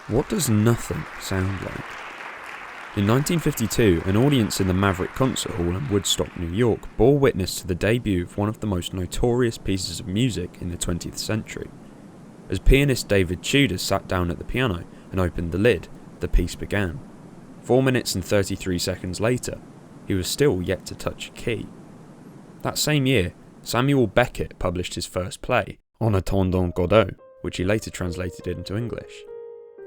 What does nothing sound like? In 1952, an audience in the Maverick Concert Hall in Woodstock, New York, bore witness to the debut of one of the most notorious pieces of music in the 20th century. As pianist David Tudor sat down at the piano and opened the lid, the piece began. 4 minutes and 33 seconds later, he was still yet to touch a key. That same year, Samuel Beckett published his first play, En attendant Godot, which he later translated into English.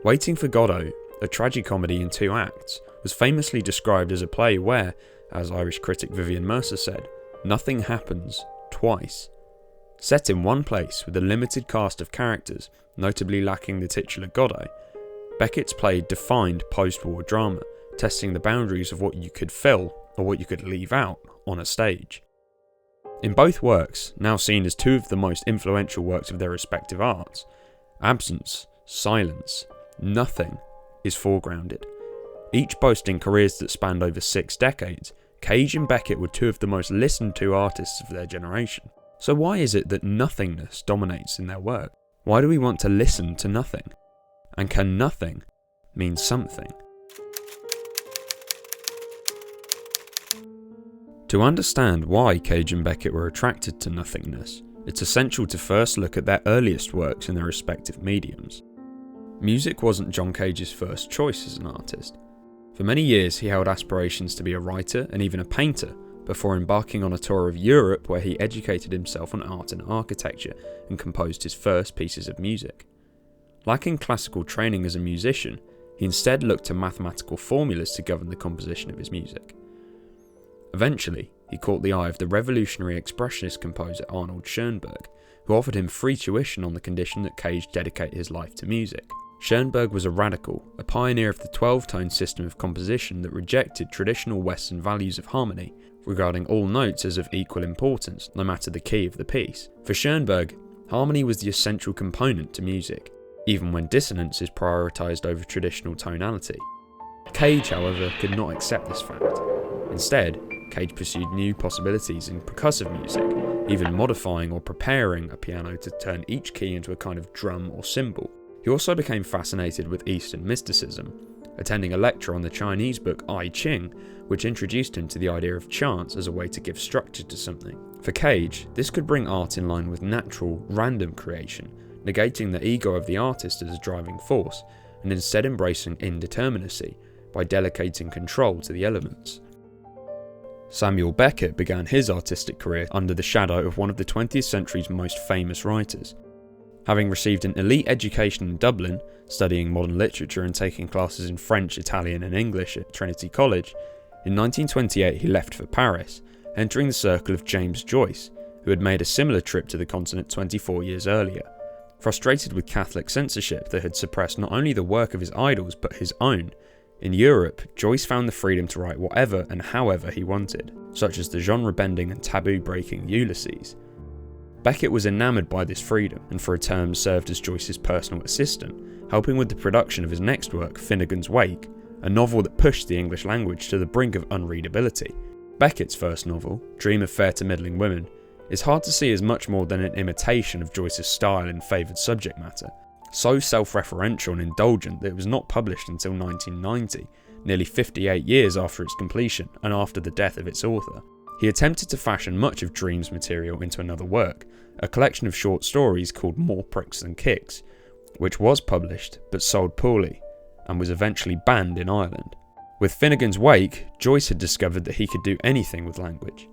Waiting for Godot, a tragicomedy in 2 acts, was famously described as a play where, as Irish critic Vivian Mercer said, nothing happens twice. Set in one place with a limited cast of characters, notably lacking the titular Godot, Beckett's play defined post-war drama, testing the boundaries of what you could fill or what you could leave out on a stage. In both works, now seen as 2 of the most influential works of their respective arts, absence, silence, nothing is foregrounded. Each boasting careers that spanned over 6 decades, Cage and Beckett were 2 of the most listened to artists of their generation. So why is it that nothingness dominates in their work? Why do we want to listen to nothing? And can nothing mean something? To understand why Cage and Beckett were attracted to nothingness, it's essential to first look at their earliest works in their respective mediums. Music wasn't John Cage's first choice as an artist. For many years he held aspirations to be a writer and even a painter, before embarking on a tour of Europe where he educated himself on art and architecture and composed his first pieces of music. Lacking classical training as a musician, he instead looked to mathematical formulas to govern the composition of his music. Eventually, he caught the eye of the revolutionary expressionist composer Arnold Schoenberg, who offered him free tuition on the condition that Cage dedicate his life to music. Schoenberg was a radical, a pioneer of the 12-tone system of composition that rejected traditional Western values of harmony, regarding all notes as of equal importance, no matter the key of the piece. For Schoenberg, harmony was the essential component to music, even when dissonance is prioritised over traditional tonality. Cage, however, could not accept this fact. Instead, Cage pursued new possibilities in percussive music, even modifying or preparing a piano to turn each key into a kind of drum or cymbal. He also became fascinated with Eastern mysticism, attending a lecture on the Chinese book I Ching, which introduced him to the idea of chance as a way to give structure to something. For Cage, this could bring art in line with natural, random creation, negating the ego of the artist as a driving force, and instead embracing indeterminacy by delegating control to the elements. Samuel Beckett began his artistic career under the shadow of one of the 20th century's most famous writers. Having received an elite education in Dublin, studying modern literature and taking classes in French, Italian and English at Trinity College, in 1928 he left for Paris, entering the circle of James Joyce, who had made a similar trip to the continent 24 years earlier. Frustrated with Catholic censorship that had suppressed not only the work of his idols but his own, in Europe, Joyce found the freedom to write whatever and however he wanted, such as the genre-bending and taboo-breaking Ulysses. Beckett was enamoured by this freedom, and for a term served as Joyce's personal assistant, helping with the production of his next work, Finnegan's Wake, a novel that pushed the English language to the brink of unreadability. Beckett's first novel, Dream of Fair to Middling Women, is hard to see as much more than an imitation of Joyce's style and favoured subject matter. So self-referential and indulgent that it was not published until 1990, nearly 58 years after its completion and after the death of its author. He attempted to fashion much of Dream's material into another work, a collection of short stories called More Pricks Than Kicks, which was published but sold poorly and was eventually banned in Ireland. With Finnegan's Wake, Joyce had discovered that he could do anything with language.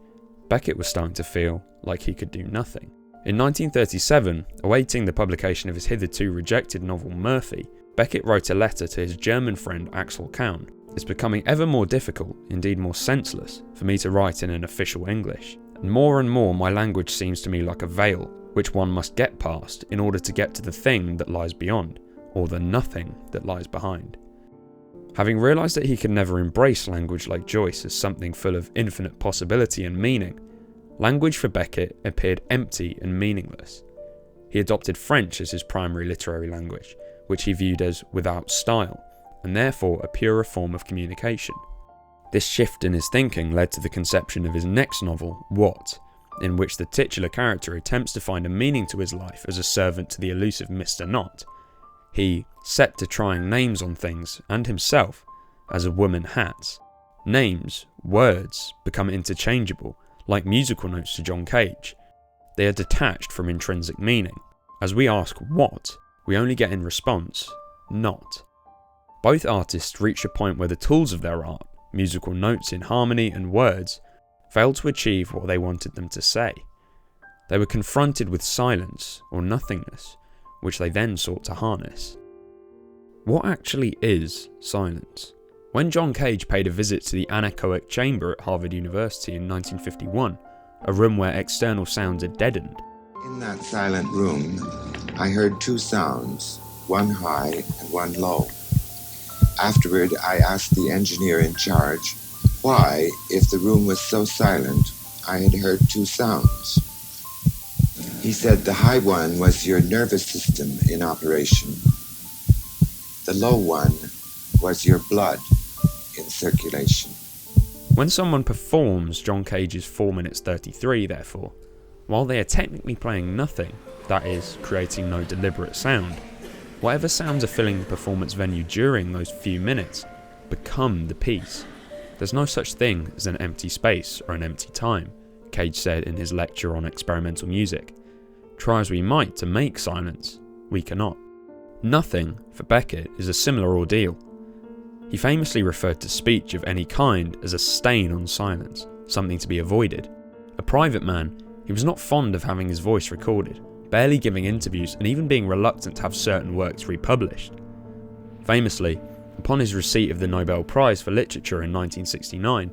Beckett was starting to feel like he could do nothing. In 1937, awaiting the publication of his hitherto rejected novel Murphy, Beckett wrote a letter to his German friend Axel Kaun. It's becoming ever more difficult, indeed more senseless, for me to write in an official English, and more my language seems to me like a veil, which one must get past in order to get to the thing that lies beyond, or the nothing that lies behind. Having realised that he could never embrace language like Joyce as something full of infinite possibility and meaning, language for Beckett appeared empty and meaningless. He adopted French as his primary literary language, which he viewed as without style, and therefore a purer form of communication. This shift in his thinking led to the conception of his next novel, What?, in which the titular character attempts to find a meaning to his life as a servant to the elusive Mr. Not. He set to trying names on things and himself as a woman has. Names, words, become interchangeable, like musical notes to John Cage. They are detached from intrinsic meaning. As we ask what, we only get in response, not. Both artists reached a point where the tools of their art, musical notes in harmony and words, failed to achieve what they wanted them to say. They were confronted with silence or nothingness, which they then sought to harness. What actually is silence? When John Cage paid a visit to the anechoic chamber at Harvard University in 1951, a room where external sounds are deadened. In that silent room, I heard two sounds, one high and one low. Afterward, I asked the engineer in charge why, if the room was so silent, I had heard two sounds. He said the high one was your nervous system in operation. The low one was your blood in circulation. When someone performs John Cage's 4 minutes 33, therefore, while they are technically playing nothing, that is, creating no deliberate sound, whatever sounds are filling the performance venue during those few minutes become the piece. There's no such thing as an empty space or an empty time, Cage said in his lecture on experimental music. Try as we might to make silence, we cannot. Nothing, for Beckett, is a similar ordeal. He famously referred to speech of any kind as a stain on silence, something to be avoided. A private man, he was not fond of having his voice recorded, barely giving interviews and even being reluctant to have certain works republished. Famously, upon his receipt of the Nobel Prize for Literature in 1969,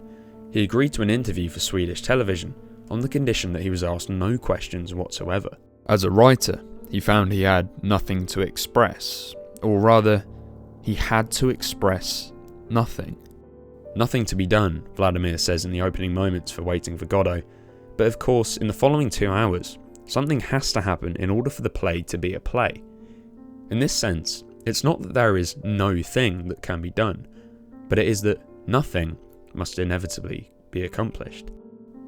he agreed to an interview for Swedish television on the condition that he was asked no questions whatsoever. As a writer, he found he had nothing to express, or rather, he had to express nothing. Nothing to be done, Vladimir says in the opening moments for Waiting for Godot, but of course, in the following 2 hours, something has to happen in order for the play to be a play. In this sense, it's not that there is no thing that can be done, but it is that nothing must inevitably be accomplished.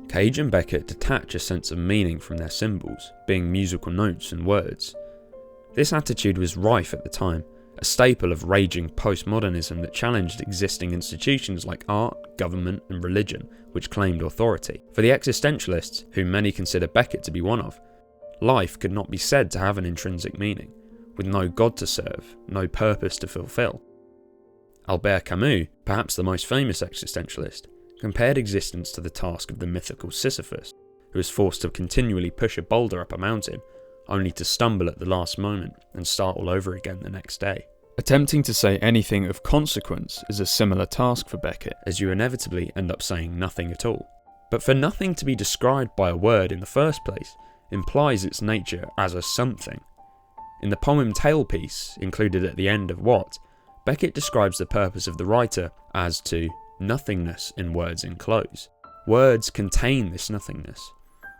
Cage and Beckett detach a sense of meaning from their symbols, being musical notes and words. This attitude was rife at the time, a staple of raging postmodernism that challenged existing institutions like art, government, and religion, which claimed authority. For the existentialists, whom many consider Beckett to be one of, life could not be said to have an intrinsic meaning, with no God to serve, no purpose to fulfill. Albert Camus, perhaps the most famous existentialist, compared existence to the task of the mythical Sisyphus, who was forced to continually push a boulder up a mountain, only to stumble at the last moment and start all over again the next day. Attempting to say anything of consequence is a similar task for Beckett, as you inevitably end up saying nothing at all. But for nothing to be described by a word in the first place implies its nature as a something. In the poem Tailpiece, included at the end of What, Beckett describes the purpose of the writer as to nothingness in words enclose. Words contain this nothingness.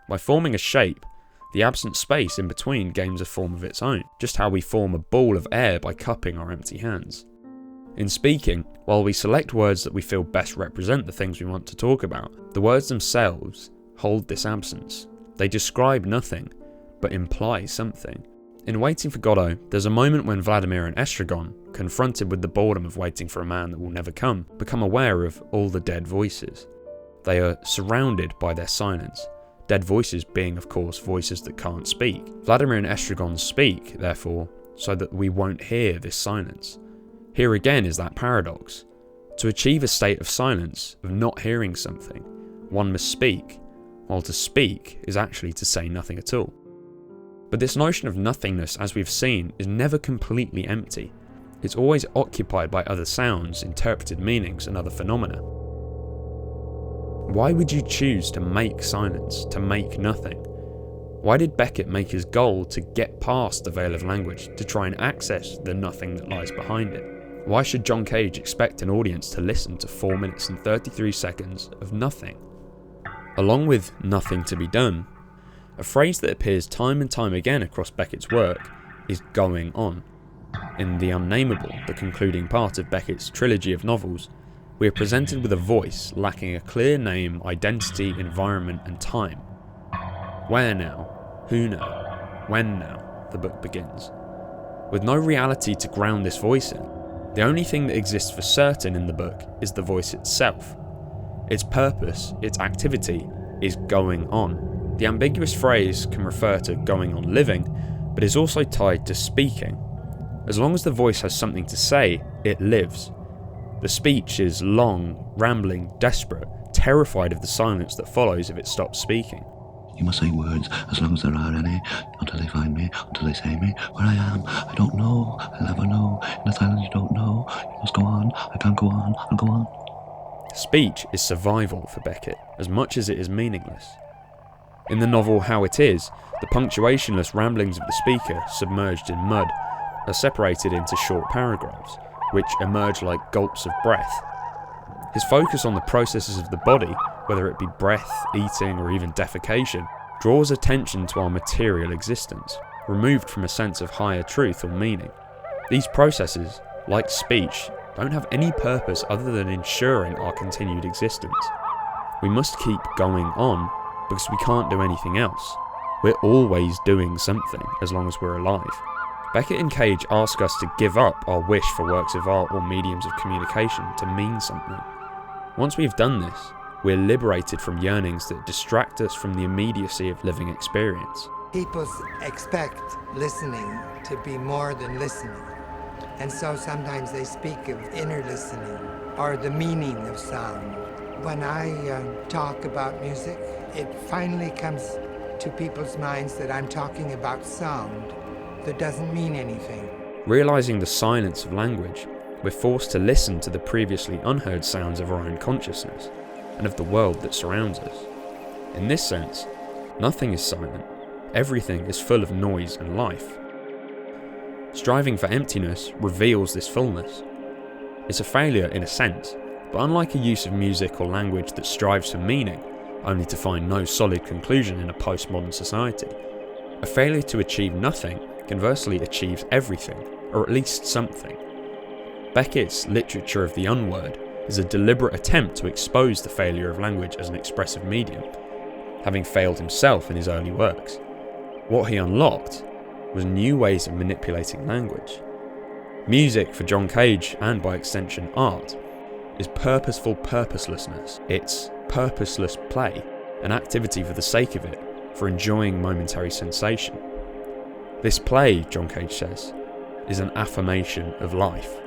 By forming a shape, the absent space in between gains a form of its own, just how we form a ball of air by cupping our empty hands. In speaking, while we select words that we feel best represent the things we want to talk about, the words themselves hold this absence. They describe nothing, but imply something. In Waiting for Godot, there's a moment when Vladimir and Estragon, confronted with the boredom of waiting for a man that will never come, become aware of all the dead voices. They are surrounded by their silence, dead voices being, of course, voices that can't speak. Vladimir and Estragon speak, therefore, so that we won't hear this silence. Here again is that paradox. To achieve a state of silence, of not hearing something, one must speak, while to speak is actually to say nothing at all. But this notion of nothingness, as we've seen, is never completely empty. It's always occupied by other sounds, interpreted meanings, and other phenomena. Why would you choose to make silence, to make nothing? Why did Beckett make his goal to get past the veil of language, to try and access the nothing that lies behind it? Why should John Cage expect an audience to listen to 4 minutes and 33 seconds of nothing? Along with nothing to be done, a phrase that appears time and time again across Beckett's work is going on. In The Unnameable, the concluding part of Beckett's trilogy of novels, we are presented with a voice lacking a clear name, identity, environment, and time. Where now? Who now? When now? The book begins. with no reality to ground this voice in. The only thing that exists for certain in the book is the voice itself. Its purpose, its activity, is going on. The ambiguous phrase can refer to going on living, but is also tied to speaking. As long as the voice has something to say, it lives. The speech is long, rambling, desperate, terrified of the silence that follows if it stops speaking. You must say words as long as there are any, until they find me, until they say me. Where I am, I don't know, I'll never know. In the silence you don't know, you must go on, I can't go on, I'll go on. Speech is survival for Beckett, as much as it is meaningless. In the novel How It Is, the punctuationless ramblings of the speaker, submerged in mud, are separated into short paragraphs, which emerge like gulps of breath. His focus on the processes of the body, whether it be breath, eating, or even defecation, draws attention to our material existence, removed from a sense of higher truth or meaning. These processes, like speech, don't have any purpose other than ensuring our continued existence. We must keep going on because we can't do anything else. We're always doing something as long as we're alive. Beckett and Cage ask us to give up our wish for works of art or mediums of communication to mean something. Once we've done this, we're liberated from yearnings that distract us from the immediacy of living experience. People expect listening to be more than listening. And so sometimes they speak of inner listening or the meaning of sound. When I talk about music, it finally comes to people's minds that I'm talking about sound that doesn't mean anything. Realizing the silence of language, we're forced to listen to the previously unheard sounds of our own consciousness and of the world that surrounds us. In this sense, nothing is silent. Everything is full of noise and life. Striving for emptiness reveals this fullness. It's a failure in a sense, but unlike a use of music or language that strives for meaning, only to find no solid conclusion in a postmodern society, a failure to achieve nothing conversely achieves everything, or at least something. Beckett's literature of the unword is a deliberate attempt to expose the failure of language as an expressive medium, having failed himself in his early works. What he unlocked was new ways of manipulating language. Music, for John Cage, and by extension art, is purposeful purposelessness. It's purposeless play, an activity for the sake of it, for enjoying momentary sensation. This play, John Cage says, is an affirmation of life.